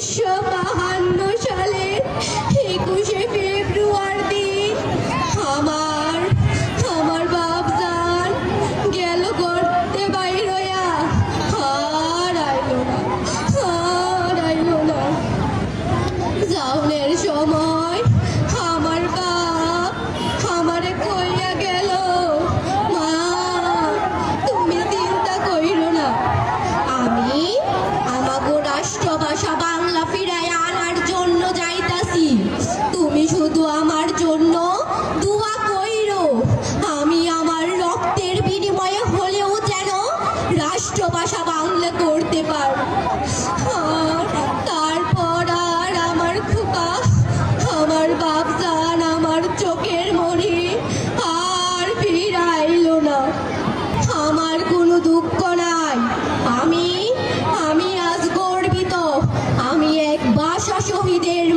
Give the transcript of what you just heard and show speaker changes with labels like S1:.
S1: 1952 সালের 21শে ফেব্রুয়ারি দিন আমার আমার বাপজান গেল গর্তে বাইর হইয়া, আর আইলো না। যাওনের সময় আমার বাপ আমারে কইয়া গেল, মা তুমি চিন্তা কইরো না, আমি আমাগো রাষ্ট্রভাষা বাংলা ফিরায় আনার জন্য যাইতাছি। তুমি শুধু আমার জন্য দোয়া কইরো, আমি আমার রক্তের বিনিময়ে হলেও যেন রাষ্ট্রভাষা বাংলা করতে পারো। আর তারপর আর আমার খোকা, আমার বাপজান, আমার চোখের মণি আর ফিরাইলো না। আমার কোনো দুঃখ নাই, আমি আজ গর্বিত। আমি এক ভাষা শহীদের